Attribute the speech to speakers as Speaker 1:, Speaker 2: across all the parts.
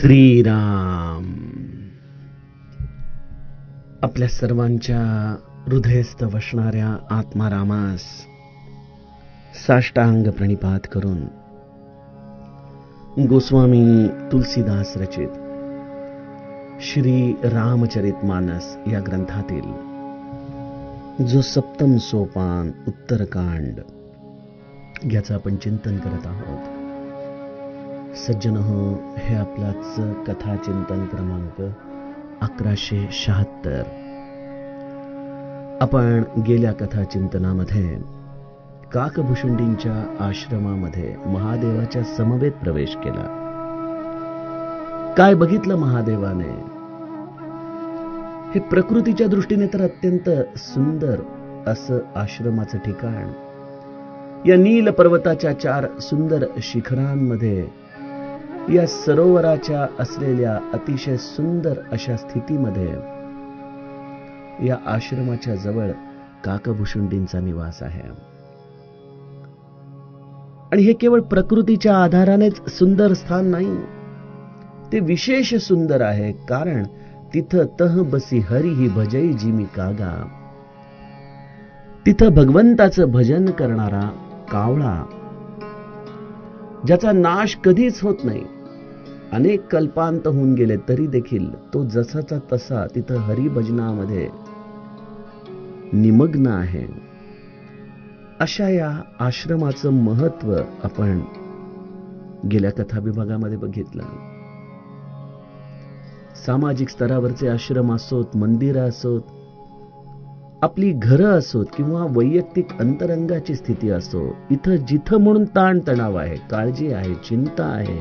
Speaker 1: श्रीराम. आपल्या सर्वांच्या हृदयस्थ वसणाऱ्या आत्मारामास साष्टांग प्रणिपात करून गोस्वामी तुलसीदास रचित श्री रामचरितमानस या ग्रंथातील जो सप्तम सोपान उत्तरकांड याचं आपण चिंतन करत आहोत. सज्जनहो, हे आपलाच कथा चिंतन क्रमांक 1176. आपण गेल्या कथा चिंतनामध्ये काकभुशुंडींच्या आश्रमामध्ये महादेवाच्या समवेत प्रवेश केला. काय बघितलं महादेवाने? हे प्रकृतीच्या दृष्टीने तर अत्यंत सुंदर असं आश्रमाचं ठिकाण. या नील पर्वताच्या 4 सुंदर शिखरांमध्ये या सरोवराच्या असलेल्या अतिशय सुंदर अशा स्थितीमध्ये या आश्रमाच्या जवळ काकभुशुंडींचा निवास आहे. आणि हे केवळ प्रकृतीच्या आधारानेच सुंदर स्थान नाही, ते विशेष सुंदर आहे. कारण तिथं तह बसी हरी ही भजई जिमी कागा, तिथं भगवंताचं भजन करणारा कावळा, ज्याचा नाश कधीच होत नाही, अनेक कल्पांत होऊन गेले तरी देखील तो जसाचा तसा तिथं हरिभजनामध्ये निमग्न आहे. अशा या आश्रमाचं महत्व आपण गेल्या कथा विभागामध्ये बघितलं. सामाजिक स्तरावरचे आश्रम असोत, मंदिरं असोत, आपली घरं असोत किंवा वैयक्तिक अंतरंगाची स्थिती असो, इथं जिथं म्हणून ताण तणाव आहे, काळजी आहे, चिंता आहे,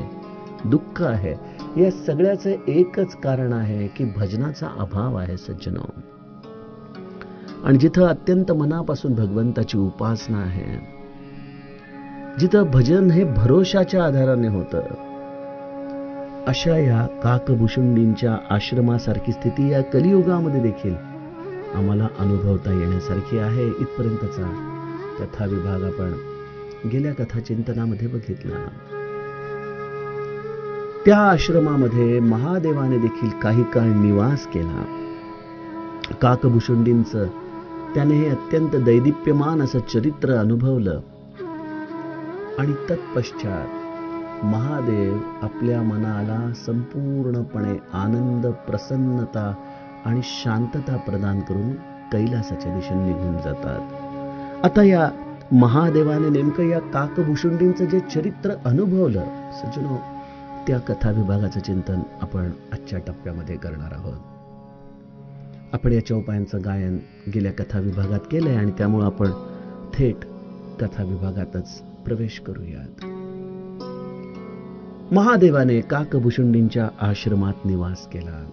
Speaker 1: दुःख आहे, या सगळ्याचं एकच कारण आहे की भजनाचा अभाव आहे सज्जनो. आणि जिथं अत्यंत मनापासून भगवंताची उपासना आहे, जिथं भजन हे भरोशाच्या आधाराने होतं, अशा या काकभुशुंडींच्या आश्रमासारखी स्थिती या कलियुगामध्ये देखील आम्हाला अनुभवता येण्यासारखी आहे. इथपर्यंतचा कथा विभाग आपण गेल्या कथा चिंतनामध्ये बघितला. त्या आश्रमामध्ये महादेवाने देखील काही काळ निवास केला. काकभुशुंडींचं त्याने हे अत्यंत दैदिप्यमान असं चरित्र अनुभवलं. आणि तत्पश्चात महादेव आपल्या मनाला संपूर्णपणे आनंद, प्रसन्नता आणि शांतता प्रदान करून कैलासाच्या दिशेने निघून जातात. आता या महादेवाने नेमकं या काकभुशुंडींचं जे चरित्र अनुभवलं सज्जनो, त्या कथा विभागाचं चिंतन आपण आजच्या टप्प्यामध्ये करणार आहोत. आपण या चौपायांचं गायन गेल्या कथा विभागात केलंय आणि त्यामुळे आपण थेट कथा विभागातच प्रवेश करूयात. महादेवाने काकभुशुंडींच्या आश्रमात निवास केला.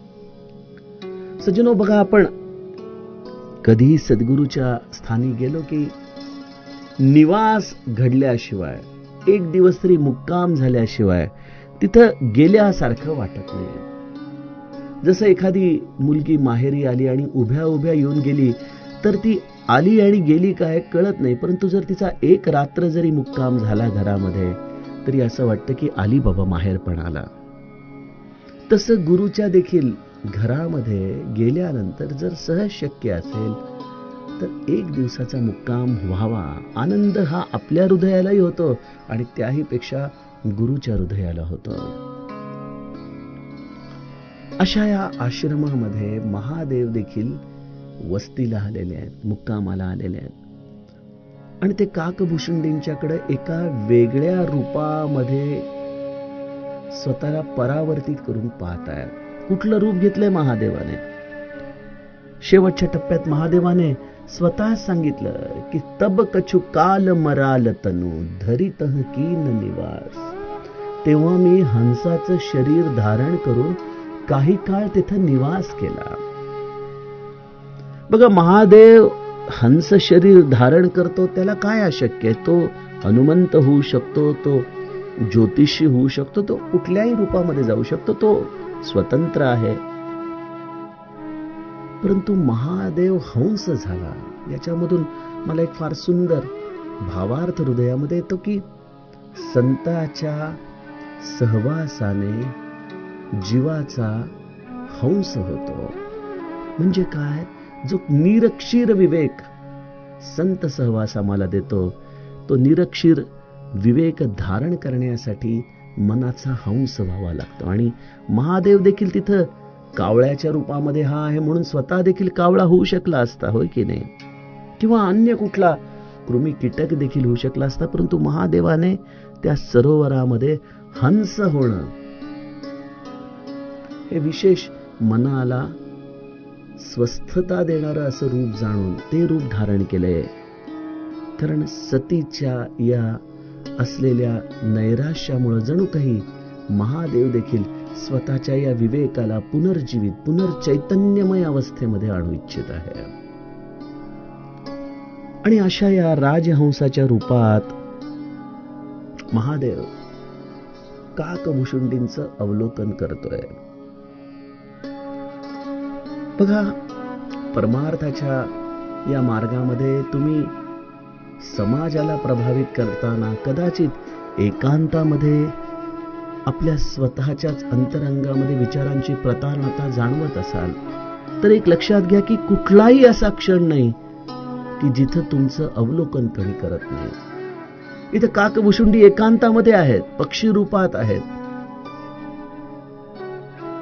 Speaker 1: सज्जनो, बघा, आपण कधी सद्गुरूच्या स्थानी गेलो की निवास घडल्याशिवाय, एक दिवस तरी मुक्काम झाल्याशिवाय तिथं गेल्यासारखं वाटत नाही. जसं एखादी मुलगी माहेरी आली आणि उभ्या उभ्या येऊन गेली तर ती आली आणि गेली काय कळत नाही, परंतु जर तिचा एक रात्र जरी मुक्काम झाला घरामध्ये तरी असं वाटतं की आली बाबा, माहेर पण आला. तसं गुरुच्या देखील घरामध्ये गेल्यानंतर जर सहज शक्य असेल तर एक दिवसाचा मुक्काम व्हावा. आनंद हा आपल्या हृदयालाही होतो आणि त्याही पेक्षा गुरुच्या हृदयाला होतो. अशा या आश्रमामध्ये महादेव देखील वस्तीला आलेले आहेत, मुक्कामाला आलेले आहेत. आणि ते काकभुशुंडींच्याकडे एका वेगळ्या रूपामध्ये स्वतःला परावर्तित करून पाहत आहेत. कुठलं रूप घेतलंय महादेवाने? शेवटच्या टप्प्यात महादेवाने स्वतः सांगितलं की तब कछु काल मराल तनू धरितह कीन निवास. तेव्हा मी हंसाचं शरीर धारण करून काही काळ तिथं निवास केला. बघा, महादेव हंस शरीर धारण करतो, त्याला काय अशक्य आहे? तो हनुमंत होऊ शकतो, तो ज्योतिषी होऊ शकतो, तो कुठल्याही रूपामध्ये जाऊ शकतो, तो स्वतंत्र आहे. परंतु महादेव हंस झाला. याच्यामधून मला एक फार सुंदर भावार्थ हृदयामध्ये येतो की संताच्या सहवासाने जीवाचा हंस होतो. म्हणजे काय? जो निरक्षीर विवेक संत सहवास आम्हाला देतो, तो निरक्षीर विवेक धारण करण्यासाठी मनाचा हंस व्हावा लागतो. आणि महादेव देखील तिथं कावळ्याच्या रूपामध्ये हा आहे म्हणून स्वतः देखील कावळा होऊ शकला असता, होय की नाही? किंवा अन्य कुठला कृमी कीटक देखील होऊ शकला असता, परंतु महादेवाने त्या सरोवरामध्ये हंस होणं हे विशेष मनाला स्वस्थता देणारं असं रूप जाणून ते रूप धारण केलंय. कारण सतीच्या या असलेल्या नैराश्यामुळे जणू काही महादेव देखील स्वतःच्या या विवेकाला पुनर्जीवित, पुनर्चैतन्यमय अवस्थेमध्ये आणू इच्छित आहे. आणि अशा या राजहंसाच्या रूपात महादेव काकभुशुंडींचं अवलोकन करतोय. बघा, परमार्थाच्या या मार्गामध्ये तुम्ही समाजाला प्रभावित करताना कदाचित एकांतामध्ये आपल्या स्वतःच्याच अंतरंगामध्ये विचारांची प्रतारणता जाणवत असाल, तर एक लक्षात घ्या की कुठलाही असा क्षण नाही की जिथं तुमचं अवलोकन कोणी करत नाही. इथं काकभुशुंडी एकांतामध्ये आहेत, पक्षी रूपात आहेत,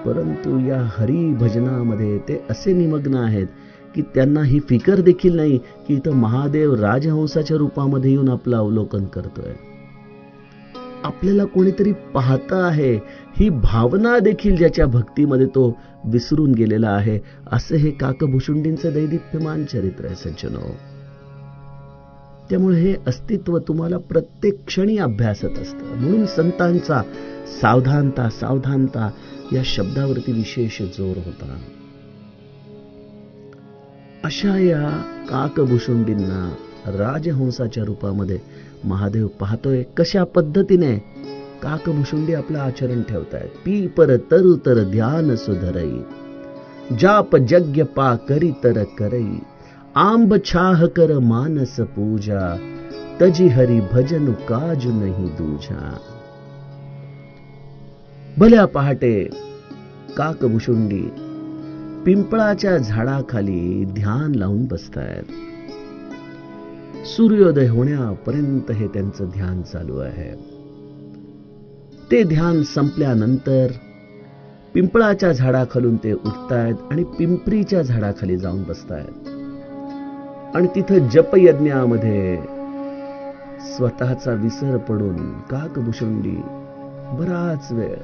Speaker 1: परंतु या हरी भजनामध्ये ते असे निमग्न आहेत की त्यांना ही फिकर देखील नाही की इथं महादेव राजहंसाच्या रूपामध्ये येऊन आपलं अवलोकन करतोय. आपल्याला कोणीतरी पाहतं आहे ही भावना देखील ज्याच्या भक्तीमध्ये तो विसरून गेलेला आहे, असं हे काकभुशुंडींचं दैदिप्यमान चरित्र आहे सज्जनो. त्यामुळे हे अस्तित्व तुम्हाला प्रत्येक क्षणी अभ्यासत असतं. म्हणून संतांचा सावधानता सावधानता या शब्दावरती विशेष जोर होता. अशा या काकभुशुंडींना राजहंसाच्या रूपामध्ये महादेव पाहतोय. कशा पद्धतीने काकभुशुंडी आपलं आचरण ठेवतायत. पी पर तरु तर ध्यान सुधरई, जाप यज्ञ पा करी तर करई, आंब छाह कर मानस पूजा, तजी हरी भजन काजु नहीं दूजा. भल्या पहाटे काकभुशुंडी पिंपळाच्या झाडाखाली ध्यान लावून बसतायत. सूर्योदय होण्यापर्यंत हे त्यांचं ध्यान चालू आहे. ते ध्यान संपल्यानंतर पिंपळाच्या झाडाखालून ते उठतायत आणि पिंपरीच्या झाडाखाली जाऊन बसतायत. आणि तिथं जपयज्ञामध्ये स्वतःचा विसर पडून काकभुशुंडी बराच वेळ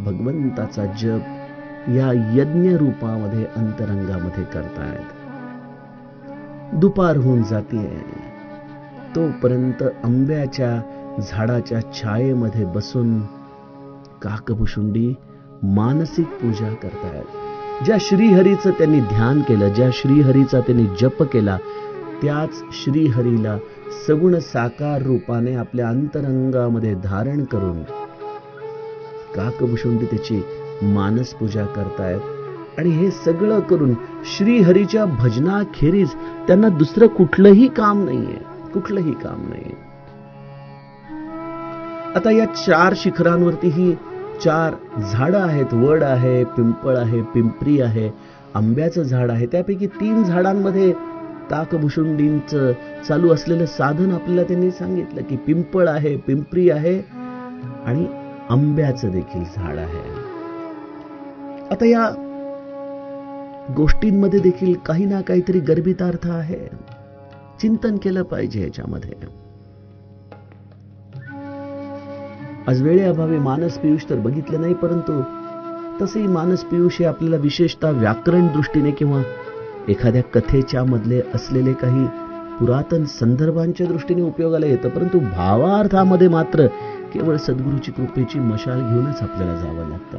Speaker 1: भगवंताचा जप या यज्ञ रूपामध्ये अंतरंगामध्ये करतायत. दुपार होऊन जातीये, तोपर्यंत आंब्याच्या झाडाच्या छायेमध्ये बसून काकभुशुंडी मानसिक पूजा करतायत. ज्या श्रीहरीचं त्यांनी ध्यान केलं, ज्या श्रीहरीचा त्यांनी जप केला, त्याच श्रीहरीला सगुण साकार रूपाने आपल्या अंतरंगामध्ये धारण करून काकभुशुंडी त्याची मानस पूजा करतायत. आणि हे सगळं करून श्रीहरीच्या भजनाखेरीज त्यांना दुसरं कुठलंही काम नाहीये, कुठलंही काम नाहीये. आता या 4 शिखरांवरती ही 4 झाडं आहेत. वड आहे, पिंपळ आहे, पिंपरी आहे, आंब्याचं झाड आहे. त्यापैकी 3 झाडांमध्ये काकभुशुंडींचं चालू असलेलं साधन आपल्याला त्यांनी सांगितलं की पिंपळ आहे, पिंपरी आहे आणि आंब्याचं देखील झाड आहे. आता या गोष्टींमध्ये देखील काही ना काहीतरी गर्भितार्थ आहे. चिंतन केलं पाहिजे याच्यामध्ये. आज वेळेअभावी मानस पियुष तर बघितलं नाही, परंतु तसेही मानस पियुष हे आपल्याला विशेषतः व्याकरण दृष्टीने किंवा एखाद्या कथेच्या मधले असलेले काही पुरातन संदर्भांच्या दृष्टीने उपयोगाला येतं, परंतु भावार्थामध्ये मात्र केवळ सद्गुरूची कृपेची मशाल घेऊनच आपल्याला जावं लागतं.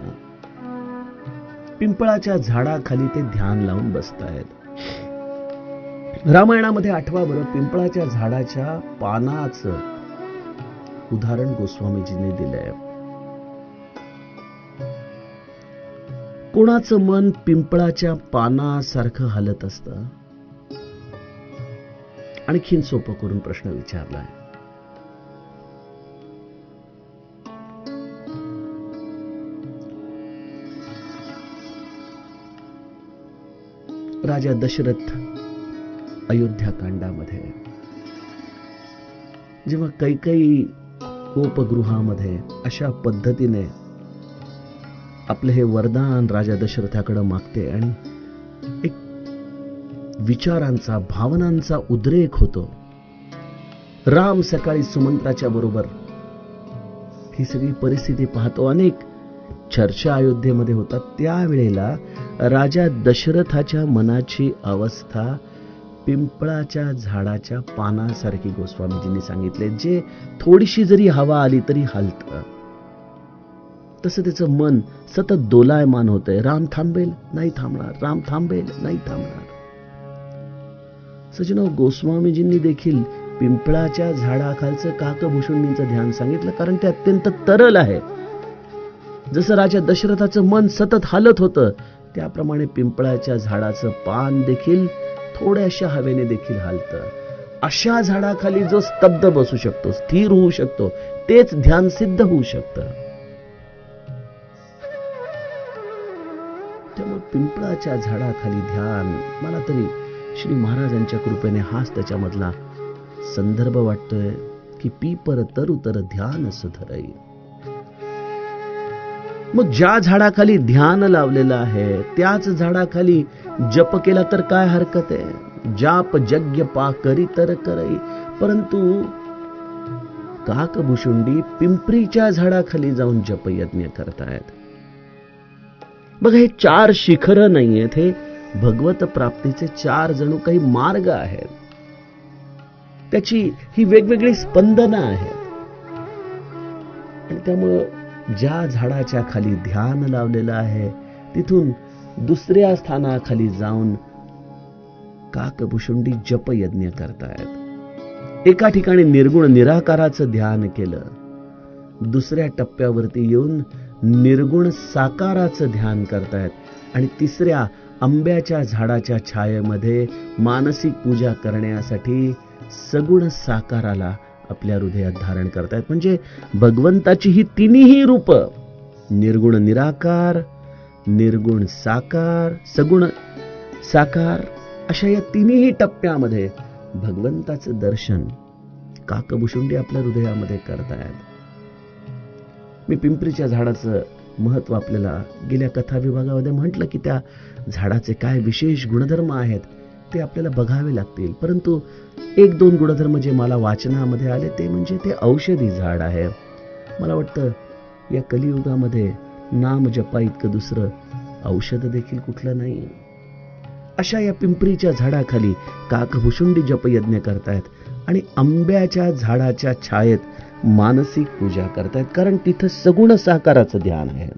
Speaker 1: पिंपळाच्या झाडाखाली ते ध्यान लावून बसतायत. रामायणामध्ये आठवा बरं, पिंपळाच्या झाडाच्या पानाचं उदाहरण गोस्वामीजींनी दिलंय. कोणाचं मन पिंपळाच्या पानासारखं हलत असतं? आणखीन सोपं करून प्रश्न विचारलाय. राजा दशरथ अयोध्या कांडामध्ये जेव्हा कैकेयी कोपगृहामध्ये अशा पद्धतीने आपले हे वरदान राजा दशरथाकडे मागते आणि एक विचारांचा, भावनांचा उद्रेक होतो. राम सकाळी सुमंत्राच्या बरोबर ही सगळी परिस्थिती पाहतो. अनेक चर्चा अयोध्येमध्ये होतात. त्यावेळेला राजा दशरथाच्या मनाची अवस्था पिंपळाच्या झाडाच्या पानासारखी गोस्वामीजींनी सांगितले, जे थोडीशी जरी हवा आली तरी हलतं. तसं त्याचं मन सतत दोलायमान होतंय. राम थांबेल नाही थांबणार, राम थांबेल नाही थांबणार. सजनो, गोस्वामीजींनी देखील पिंपळाच्या झाडाखालचं काकभूषुंडींचं ध्यान सांगितलं, कारण ते अत्यंत तरल आहे. जसं राजा दशरथाचं मन सतत हालत होतं, त्याप्रमाणे पिंपळाच्या झाडाचं पान देखील थोड्याशा हवेने देखील हालतं. अशा झाडाखाली जो स्तब्ध बसू शकतो, स्थिर होऊ शकतो, तेच ध्यान सिद्ध होऊ शकतं. त्यामुळे पिंपळाच्या झाडाखाली ध्यान, मला तरी श्री महाराजांच्या कृपेने हाच त्याच्यामधला संदर्भ वाटतोय की पीपर तरुतर ध्यान सुधरई. मग ज्या झाडाखाली ध्यान लावलेलं आहे त्याच झाडाखाली जप केला तर काय हरकत आहे. जाप यज्ञ पा करी तर करई. परंतु काकभूषुंडी पिंपरीच्या झाडाखाली जाऊन जपयज्ञ करतायत. बघा, हे 4 शिखरं नाहीयेत, हे भगवत प्राप्तीचे 4 जणू काही मार्ग आहेत. त्याची ही वेगवेगळी स्पंदनं आहेत. आणि त्यामुळं ज्या झाडाच्या खाली ध्यान लावलेलं आहे तिथून दुसऱ्या स्थानाखाली जाऊन काकभूषुंडी जपयज्ञ करतायत. एका ठिकाणी निर्गुण निराकाराचं ध्यान केलं, दुसऱ्या टप्प्यावरती येऊन निर्गुण साकाराचं ध्यान करतायत आणि तिसऱ्या आंब्याच्या झाडाच्या छायेमध्ये मानसिक पूजा करण्यासाठी सगुण साकाराला आपल्या हृदयात धारण करतायत. म्हणजे भगवंताची ही तिन्ही रूप, निर्गुण निराकार, निर्गुण साकार, सगुण साकार, अशा या तिन्ही टप्प्यामध्ये भगवंताचं दर्शन काकभूषुंडी आपल्या हृदयामध्ये करतायत. मी पिंपरीच्या झाडाचं महत्व आपल्याला गेल्या कथा विभागामध्ये म्हटलं की त्या झाडाचे काय विशेष गुणधर्म आहेत ते आपल्याला बघावे लागतील. परंतु 1-2 गुणधर्म जे मला वाचनामध्ये आले ते म्हणजे ते औषधी झाड आहे. मला वाटतं या कलियुगामध्ये नाम जपा इतकं दुसरं औषध देखील कुठलं नाही. अशा या पिंपरीच्या झाडाखाली काकभूषुंडी जपयज्ञ करतायत आणि आंब्याच्या झाडाच्या छायेत मानसिक पूजा करतायत, कारण तिथं सगुण साकाराचं ध्यान आहे.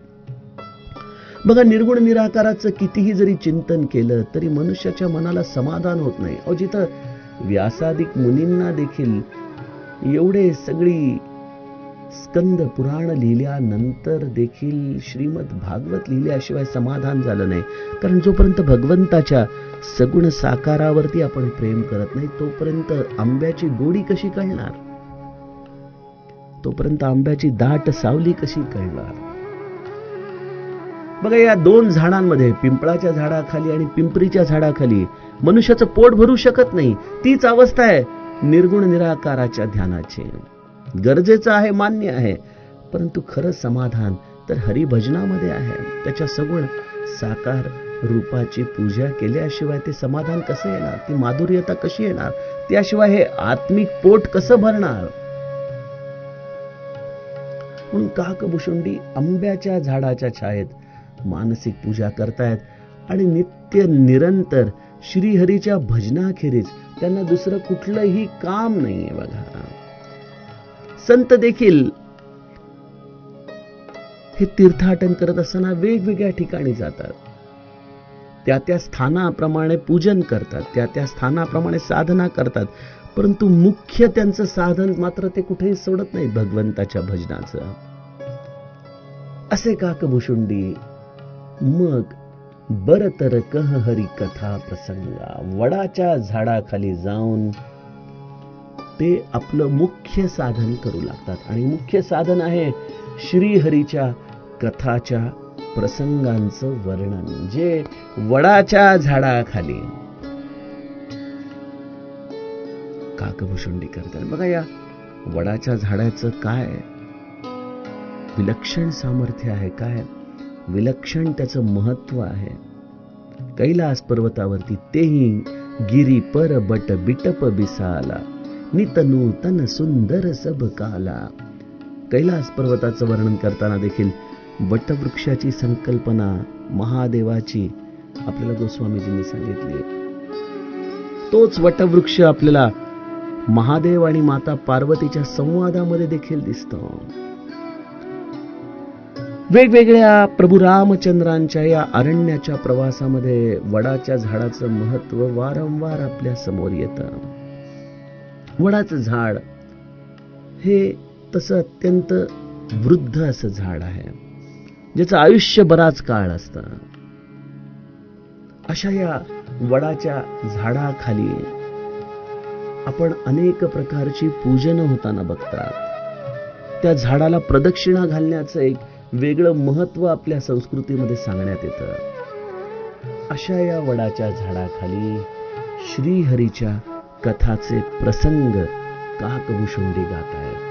Speaker 1: बघा, निर्गुण निराकाराचं कितीही जरी चिंतन केलं तरी मनुष्याच्या मनाला समाधान होत नाही. अहो, जिथं व्यासादिक मुनींना देखील एवढे सगळी स्कंद पुराण लिहिल्यानंतर देखील श्रीमद भागवत लिहिल्याशिवाय समाधान झालं नाही. कारण जोपर्यंत भगवंताच्या सगुण साकारावरती आपण प्रेम करत नाही तोपर्यंत आंब्याची गोडी कशी कळणार, तोपर्यंत आंब्याची दाट सावली कशी कळणार. बघा, या 2 झाडांमध्ये, पिंपळाच्या झाडाखाली आणि पिंपरीच्या झाडाखाली मनुष्याचं पोट भरू शकत नाही. तीच अवस्था आहे निर्गुण निराकाराच्या ध्यानाची. गरजेचं आहे, मान्य आहे, परंतु खरं समाधान तर हरिभजनामध्ये आहे. त्याच्या सगुण साकार रूपाची पूजा केल्याशिवाय ते समाधान कसं येणार, ती माधुर्यता कशी येणार, त्याशिवाय हे आत्मिक पोट कसं भरणार. म्हणून काकभूषुंडी आंब्याच्या झाडाच्या छायेत मानसिक पूजा करतायत आणि नित्य निरंतर श्रीहरीच्या भजनाखेरीज त्यांना दुसरं कुठलंही काम नाहीये. बघा, संत देखील हे तीर्थाटन करत असताना वेगवेगळ्या ठिकाणी जातात, त्या स्थानाप्रमाणे पूजन करतात, त्या स्थानाप्रमाणे साधना करतात, परंतु मुख्य त्यांचं साधन मात्र ते कुठेही सोडत नाही, भगवंताच्या भजनाचं. असे काकभूषुंडी मग बर तर कह हरी कथा प्रसंगा, वडाच्या झाडाखाली जाऊन ते आपलं मुख्य साधन करू लागतात. आणि मुख्य साधन आहे श्रीहरीच्या कथाच्या प्रसंगांचं वर्णन जे वडाच्या झाडाखाली काकभूषुंडी करतात. बघा, या वडाच्या झाडाचं काय विलक्षण सामर्थ्य आहे, काय विलक्षण त्याचं महत्व आहे. कैलास पर्वतावरती तेही गिरी पर बट बिटप बिसाला नितनू तन सुंदर सब काला. कैलास पर्वताचं वर्णन करताना देखील वटवृक्षाची संकल्पना महादेवाची आपल्याला गोस्वामीजींनी सांगितली. तोच वटवृक्ष आपल्याला महादेव आणि माता पार्वतीच्या संवादामध्ये देखील दिसतो. वेगवेगळ्या प्रभू रामचंद्रांच्या या अरण्याच्या प्रवासामध्ये वडाच्या झाडाचं महत्व वारंवार आपल्या समोर येतं. वडाचं झाड हे तसं अत्यंत वृद्ध असं झाड आहे, ज्याचं आयुष्य बराच काळ असतं. अशा या वडाच्या झाडाखाली आपण अनेक प्रकारची पूजन होताना बघतात. त्या झाडाला प्रदक्षिणा घालण्याचं एक वेगळं महत्व आपल्या संस्कृतीमध्ये सांगण्यात येतं. अशा या वडाच्या झाडाखाली श्रीहरीच्या कथाचे प्रसंग काकभूषुंडी गात आहेत.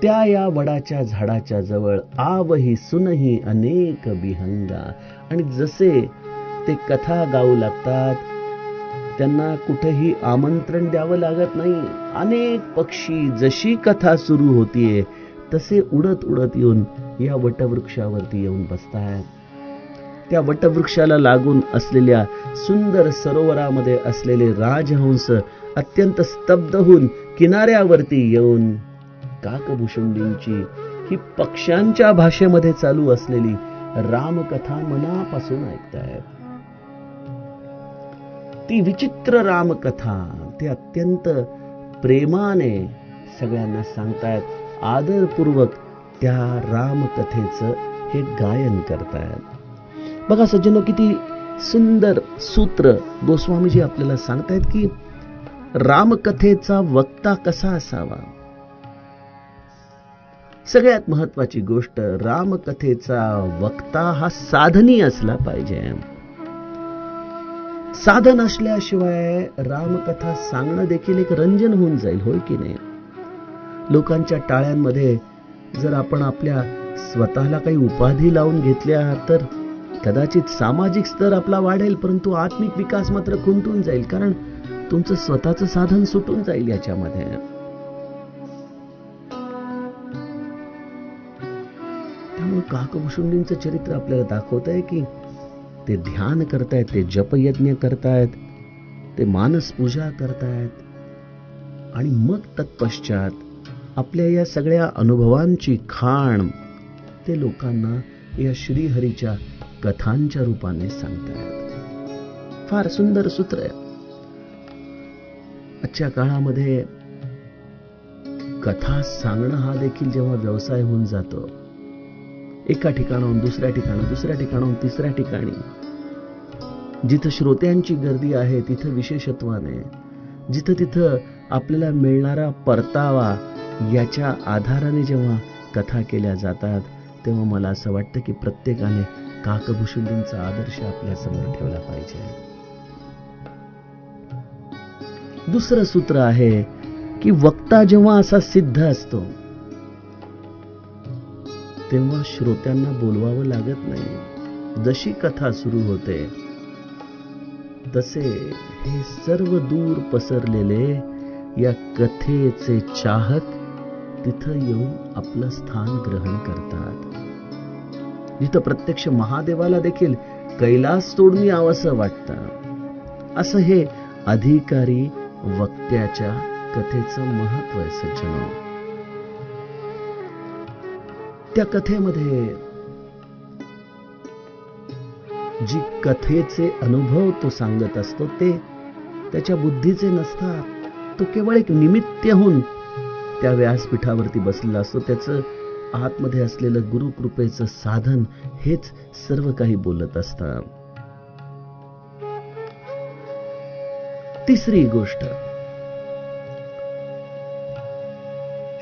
Speaker 1: त्या या वडाच्या झाडाच्या जवळ आवही सुनही अनेक विहंगा. आणि जसे ते कथा गाऊ लागतात, त्यांना कुठेही आमंत्रण द्यावं लागत नाही. अनेक पक्षी जशी कथा सुरू होतीये तसे उडत उडत येऊन या वटवृक्षावरती येऊन बसतात. त्या वटवृक्षाला लागून असलेल्या सुंदर सरोवरामध्ये असलेले राजहंस अत्यंत स्तब्ध होऊन किनाऱ्यावरती येऊन काकभूषुंडींची ही पक्ष्यांच्या भाषेमध्ये चालू असलेली रामकथा मनापासून ऐकतायत. ती विचित्र रामकथा ते अत्यंत प्रेमाने सगळ्यांना सांगतायत. आदरपूर्वक त्या रामकथेचं हे गायन करतायत. बघा सज्जनो, किती सुंदर सूत्र गोस्वामीजी आपल्याला सांगतायत की रामकथेचा वक्ता कसा असावा. सगळ्यात महत्वाची गोष्ट, रामकथेचा वक्ता हा साधनी असला पाहिजे. साधन असल्याशिवाय रामकथा सांगणं देखील एक रंजन होऊन जाईल, होय की नाही. लोकांच्या टाळ्यांमध्ये जर आपण आपल्या स्वतःला काही उपाधी लावून घेतल्या तर कदाचित सामाजिक स्तर आपला वाढेल, परंतु आत्मिक विकास मात्र खुंटून जाईल, कारण तुमचं स्वतःचं साधन सुटून जाईल याच्यामध्ये. त्यामुळे काकभूषुंडींचं चरित्र आपल्याला दाखवत आहे की ते ध्यान करतायत, ते जपयज्ञ करतायत, ते मानस पूजा करतायत आणि मग तत्पश्चात आपल्या या सगळ्या अनुभवांची खाण ते लोकांना या श्रीहरीच्या कथांच्या रूपाने सांगतायत. फार सुंदर सूत्र आहे. आजच्या काळामध्ये कथा सांगणं हा देखील जेव्हा व्यवसाय होऊन जातो, एका ठिकाणाहून दुसऱ्या ठिकाणी, दुसऱ्या ठिकाणाहून तिसऱ्या ठिकाणी, जिथं श्रोत्यांची गर्दी आहे तिथं विशेषत्वाने, जिथं तिथं आपल्याला मिळणारा परतावा याच्या आधाराने जेव्हा कथा केल्या जातात, तेव्हा मला असं वाटतं की प्रत्येकाने काकभूषुंडींचा आदर्श आपल्या समोर ठेवला पाहिजे. दुसरं सूत्र आहे की वक्ता जेव्हा असा सिद्ध असतो तेव्हा श्रोत्यांना बोलवावं लागत नाही. जशी कथा सुरू होते तसे हे सर्व दूर पसरलेले या कथेचे चाहक तिथं येऊन आपलं स्थान ग्रहण करतात. जिथं प्रत्यक्ष महादेवाला देखील कैलास सोडून यावंसं वाटतं, असं हे अधिकारी वक्त्याच्या कथेचं महत्व आहे सज्जनो. त्या कथेमध्ये जी कथेचे अनुभव तो सांगत असतो ते त्याच्या बुद्धीचे नसतात. तो केवळ एक निमित्त होऊन त्या व्यासपीठावरती बसलेला असतो. त्याचं आतमध्ये असलेलं गुरुकृपेचं साधन हेच सर्व काही बोलत असतं. तिसरी गोष्ट,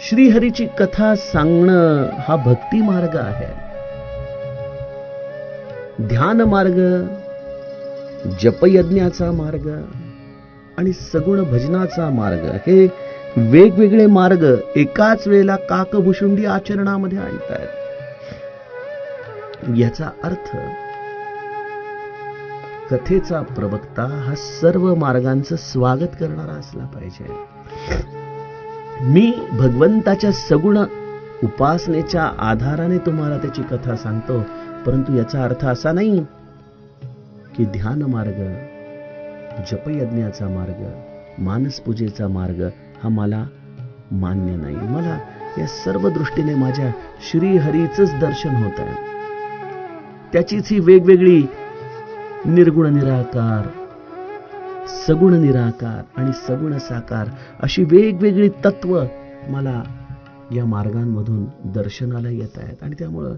Speaker 1: श्रीहरीची कथा सांगणं हा भक्ती मार्ग आहे. ध्यान मार्ग, जपयज्ञाचा मार्ग आणि सगुण भजनाचा मार्ग, हे वेगवेगळे मार्ग एकाच वेळेला काकभुशुंडी आचरणामध्ये आणतायत. याचा अर्थ कथेचा प्रवक्ता हा सर्व मार्गांचं स्वागत करणारा असला पाहिजे. मी भगवंताच्या सगुण उपासनेच्या आधाराने तुम्हाला त्याची कथा सांगतो, परंतु याचा अर्थ असा नाही की ध्यान मार्ग, जपयज्ञाचा मार्ग, मानसपूजेचा मार्ग हा मला मान्य नाही. मला या सर्व दृष्टीने माझ्या श्रीहरीचंच दर्शन होत आहे. त्याचीच ही वेगवेगळी निर्गुण निराकार, सगुण निराकार आणि सगुण साकार अशी वेगवेगळी तत्व मला या मार्गांमधून दर्शनाला येत आहेत. आणि त्यामुळं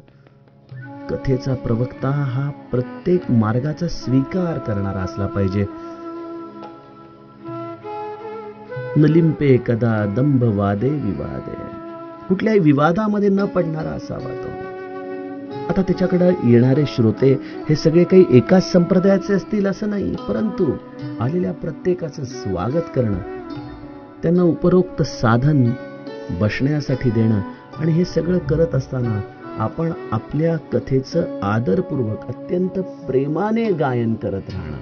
Speaker 1: कथेचा प्रवक्ता हा प्रत्येक मार्गाचा स्वीकार करणारा असला पाहिजे. नलिंपे कदा दंभ वादे विवादे, कुठल्याही विवादामध्ये न पडणारा असावा तो. आता त्याच्याकडे येणारे श्रोते हे सगळे काही एकाच संप्रदायाचे असतील असं नाही, परंतु आलेल्या प्रत्येकाचं स्वागत करणं, त्यांना उपरोक्त साधन बसण्यासाठी देणं आणि हे सगळं करत असताना आपण आपल्या कथेचं आदरपूर्वक अत्यंत प्रेमाने गायन करत राहणं.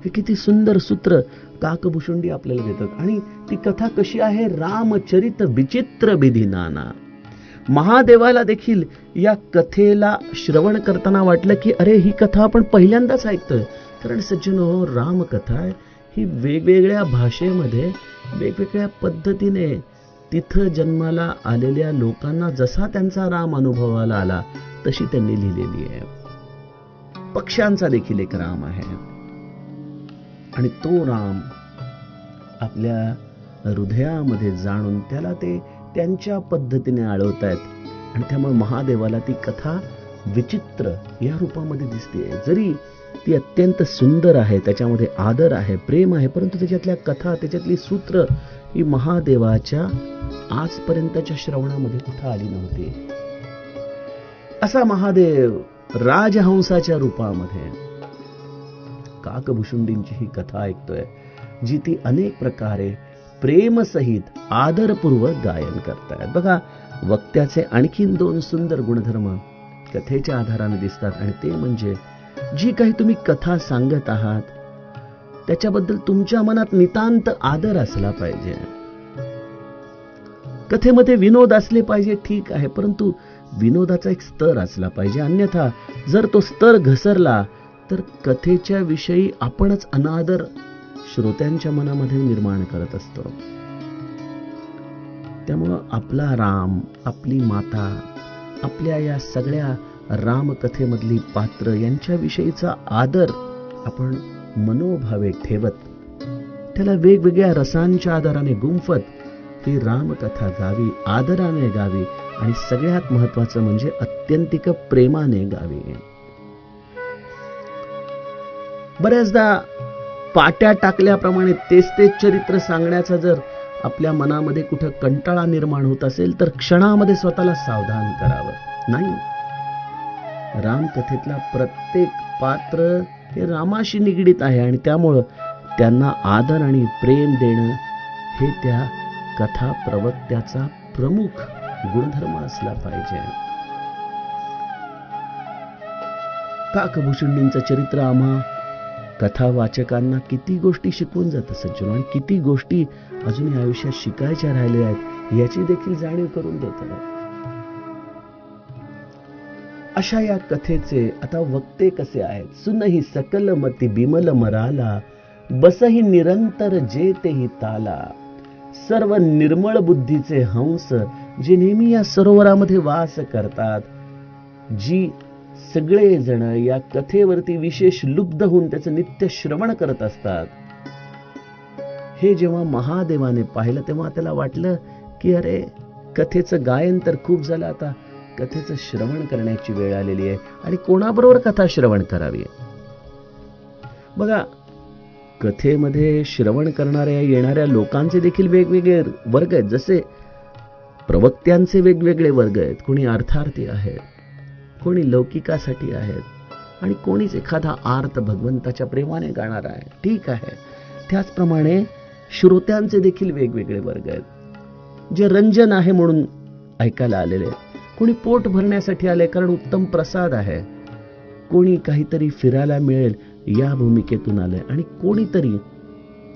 Speaker 1: हे किती सुंदर सूत्र काकभुशुंडी आपल्याला देतात. आणि ती कथा कशी आहे? रामचरित विचित्र विधी नाना. महादेवाला देखील या कथेला श्रवण करताना वाटलं की अरे, ही कथा आपण पहिल्यांदाच ऐकतोय. कारण सज्जनो, रामकथा ही वेगवेगळ्या भाषेमध्ये वेगवेगळ्या पद्धतीने तिथं जन्माला आलेल्या लोकांना जसा त्यांचा राम अनुभवाला आला तशी त्यांनी लिहिलेली आहे. पक्ष्यांचा देखील एक राम आहे आणि तो राम आपल्या हृदयामध्ये जाणून त्याला ते त्यांच्या पद्धतीने आळवतायत. आणि त्यामुळे महादेवाला ती कथा विचित्र या रूपामध्ये दिसते. जरी ती अत्यंत सुंदर आहे, त्याच्यामध्ये आदर आहे, प्रेम आहे, परंतु त्याच्यातल्या कथा, त्याच्यातली सूत्र ही महादेवाच्या आजपर्यंतच्या श्रवणामध्ये कुठं आली नव्हती. असा महादेव राजहंसाच्या रूपामध्ये काकभुशुंडींची ही कथा ऐकतोय, जी ती अनेक प्रकारे प्रेमसहित आदरपूर्वक गायन करतायत. बघा, वक्त्याचे आणखीन दोन सुंदर गुणधर्म कथेच्या आधाराने दिसतात, आणि ते म्हणजे जी काही तुम्ही कथा सांगत आहात त्याच्याबद्दल तुमच्या मनात नितांत आदर असला पाहिजे. कथेमध्ये विनोद असले पाहिजे, ठीक आहे, परंतु विनोदाचा एक स्तर असला पाहिजे. अन्यथा जर तो स्तर घसरला तर कथेच्या विषयी आपणच अनादर श्रोत्यांच्या मनामध्ये निर्माण करत असतो. त्यामुळं आपला राम, आपली माता, आपल्या या सगळ्या रामकथेमधली पात्र यांच्याविषयीचा आदर आपण मनोभावे ठेवत, त्याला वेगवेगळ्या रसांच्या आधाराने गुंफत ही रामकथा गावी, आदराने गावी आणि सगळ्यात महत्वाचं म्हणजे अत्यंतिक प्रेमाने गावी. बऱ्याचदा पाट्या टाकल्याप्रमाणे तेच चरित्र सांगण्याचा जर आपल्या मनामध्ये कुठं कंटाळा निर्माण होत असेल तर क्षणामध्ये स्वतःला सावधान करावं. नाही, रामकथेतला प्रत्येक पात्र हे रामाशी निगडीत आहे आणि त्यामुळं त्यांना आदर आणि प्रेम देणं हे त्या कथा प्रवक्त्याचा प्रमुख गुणधर्म असला पाहिजे. काकभुशुंडींचं चरित्र आम्हा कथा वाचकांना किती गोष्टी शिकवून जातं सज्जनो, आणि किती गोष्टी अजूनही आयुष्यात शिकायच्या राहिल्या आहेत याची देखील जाणीव करून देतात. अशा या कथेचे आता वक्ते कसे आहेत? सुनही सकल मती बिमल मराला, बसही निरंतर जे तेही ताला, सर्व निर्मळ बुद्धीचे हंस जे नेहमी या सरोवरामध्ये वास करतात, जी सगळे जण या कथेवरती विशेष लुब्ध होऊन त्याचं नित्य श्रवण करत असतात. हे जेव्हा महादेवाने पाहिलं तेव्हा त्याला वाटलं की अरे, कथेचं गायन तर खूप झालं, आता कथेचं श्रवण करण्याची वेळ आलेली आहे. आणि कोणाबरोबर कथा श्रवण करावी? बघा, कथेमध्ये श्रवण करणाऱ्या येणाऱ्या लोकांचे देखील वेगवेगळे वर्ग आहेत. जसे प्रवक्त्यांचे वेगवेगळे वर्ग आहेत. कोणी अर्थार्थी आहेत, कोणी लौकिकासाठी आहेत आणि कोणीच एखादा आर्त भगवंताच्या प्रेमाने गाणारा आहे. ठीक आहे. त्याचप्रमाणे श्रोत्यांचे देखील वेगवेगळे वर्ग आहेत. जे रंजन आहे म्हणून ऐकायला आलेले, कोणी पोट भरण्यासाठी आले कारण उत्तम प्रसाद आहे, कोणी काहीतरी फिरायला मिळेल या भूमिकेतून आलंय आणि कोणीतरी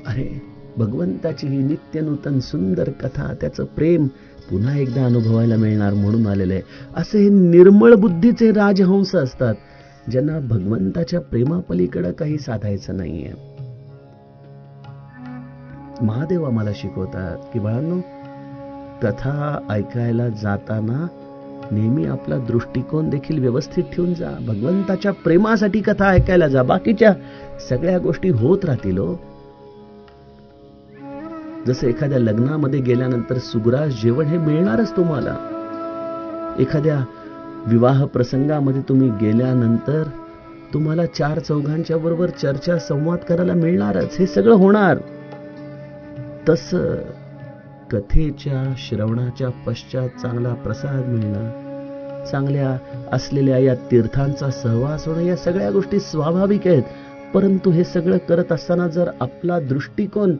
Speaker 1: अरे भगवंताची ही नित्य नूतन सुंदर कथा, त्याचं प्रेम पुन्हा एकदा अनुभवायला मिळणार म्हणून आलेले आहे. असे हे निर्मळ बुद्धीचे राजहंस असतात, ज्यांना भगवंताच्या प्रेमापलीकडे काही साधायचं नाहीये. महादेव आम्हाला शिकवतात की बाळांनो, कथा ऐकायला जाताना नेहमी आपला दृष्टिकोन देखील व्यवस्थित ठेवून जा. भगवंताच्या प्रेमासाठी कथा ऐकायला जा. बाकीच्या सगळ्या गोष्टी होत राहतील. जसं एखाद्या लग्नामध्ये गेल्यानंतर सुग्रास जेवण हे मिळणारच तुम्हाला. एखाद्या विवाह प्रसंगामध्ये तुम्ही गेल्यानंतर तुम्हाला चार चौघांच्या बरोबर चर्चा संवाद करायला मिळणारच. हे सगळं होणार. तसं कथेच्या श्रवणाच्या पश्चात चांगला प्रसाद मिळणं, चांगल्या असलेल्या या तीर्थांचा सहवास होणं, या सगळ्या गोष्टी स्वाभाविक आहेत. परंतु हे सगळं करत असताना जर आपला दृष्टिकोन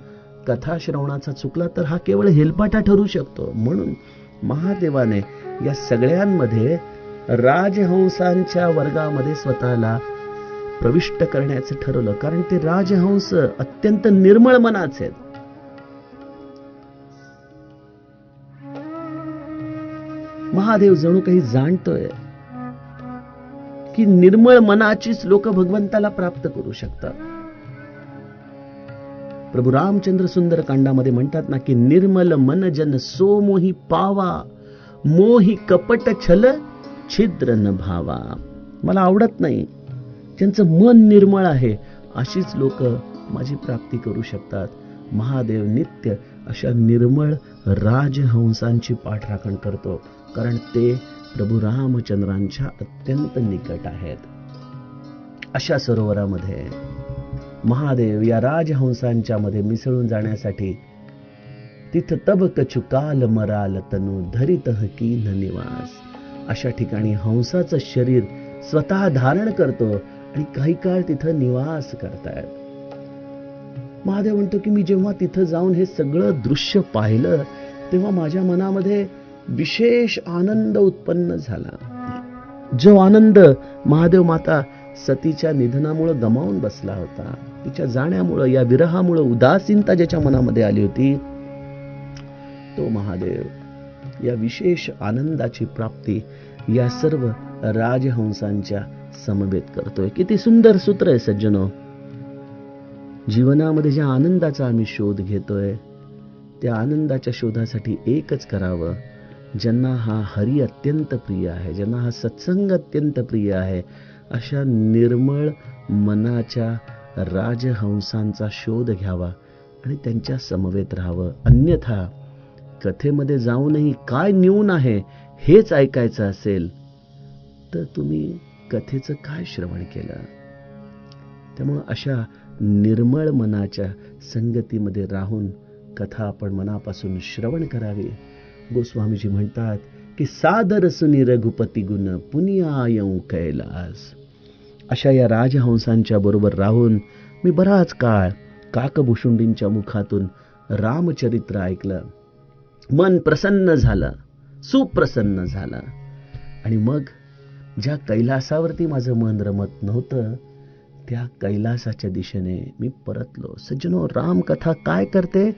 Speaker 1: कथा श्रवणाचा चुकला तर हा केवळ हेलपाटा ठरू शकतो. म्हणून महादेवाने या सगळ्यांमध्ये राजहंसांच्या वर्गामध्ये स्वतःला प्रविष्ट करण्याचं ठरवलं, कारण ते राजहंस अत्यंत निर्मळ मनाचे आहेत. महादेव जणू काही जाणतोय की निर्मळ मनाचीच लोक भगवंताला प्राप्त करू शकतात. प्रभू रामचंद्र सुंदरकांडामध्ये म्हणतात ना की निर्मल मन जन सो मोही पावा, मोही कपट छल छिद्र न भावा. मला आवडत नाही, ज्यांचं मन निर्मळ आहे अशीच लोक माझी प्राप्ती करू शकतात. महादेव नित्य अशा निर्मळ राजहंसांची पाठराखण करतो, कारण ते प्रभू रामचंद्रांच्या अत्यंत निकट आहेत. अशा सरोवरामध्ये महादेव या राजहंसांच्या मध्ये मिसळून जाण्यासाठी तिथ तब कचुकाल मराल तनु धरितह कीन निवास, अशा ठिकाणी हंसाचं शरीर स्वतः धारण करतो आणि काही काळ तिथं निवास करतायत. महादेव म्हणतो की मी जेव्हा तिथं जाऊन हे सगळं दृश्य पाहिलं तेव्हा माझ्या मनामध्ये विशेष आनंद उत्पन्न झाला. जो आनंद महादेव माता सतीच्या निधनामुळे गमावून बसला होता, तिच्या जाण्यामुळे, या विरहामुळे उदासीनता ज्याच्या मनामध्ये आली होती, तो महादेव या विशेष आनंदाची प्राप्ती या सर्व राजहंसांच्या समवेत करतोय. किती सुंदर सूत्र आहे सज्जनो. जीवनामध्ये ज्या आनंदाचा आम्ही शोध घेतोय त्या आनंदाच्या शोधासाठी एकच करावं. ज्यांना हा हरी अत्यंत प्रिय आहे, ज्यांना हा सत्संग अत्यंत प्रिय आहे, अशा निर्मळ मनाच्या राजहंसांचा शोध घ्यावा आणि त्यांच्या समवेत राहावं. अन्यथा कथेमध्ये जाऊनही काय न्यून आहे हेच ऐकायचं असेल तर तुम्ही कथेचं काय श्रवण केलं. त्यामुळे अशा निर्मळ मनाच्या संगतीमध्ये राहून कथा आपण मनापासून श्रवण करावी. गोस्वामीजी म्हणतात की सादर सुनी रघुपती गुण पुनिया येऊ कैलास. अशा या राजहंसांच्या बरोबर राहून मी बराच काळ काकभुशुंडींच्या मुखातून रामचरित्र ऐकलं. मन प्रसन्न झालं, सुप्रसन्न झालं. आणि मग ज्या कैलासावरती माझं मन रमत नव्हतं त्या कैलासाच्या दिशेने मी परतलो. सज्जनो, रामकथा काय करते?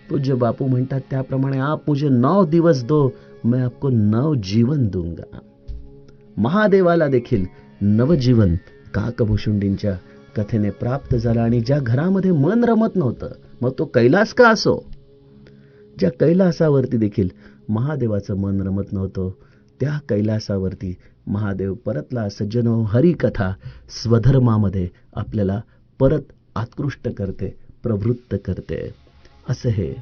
Speaker 1: पूज्य बापू म्हणतात त्याप्रमाणे आप मुझे 9 दिवस दो, मैं आपको 9 जीवन दूंगा. महादेवाला देखील नवजीवन काकभुशुंडींच्या कथेने प्राप्त झालं. आणि ज्या घरामध्ये मन रमत नव्हतं, मग तो कैलास का असो, ज्या कैलासावरती देखील महादेवाचं मन रमत नव्हतं त्या कैलासावरती महादेव परतला. सज्जनो, हरिकथा स्वधर्मामध्ये आपल्याला परत आकृष्ट करते, प्रवृत्त करते. असं हे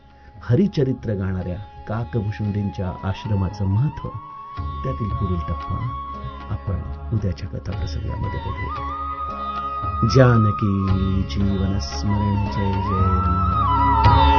Speaker 1: हरिचरित्र गाणाऱ्या काकभुशुंडींच्या आश्रमाचं महत्व, त्यातील पुढील टप्पा आपण उद्याच्या कथा प्रसंगामध्ये बघू. जानकी जीवन स्मरण जय जय राम.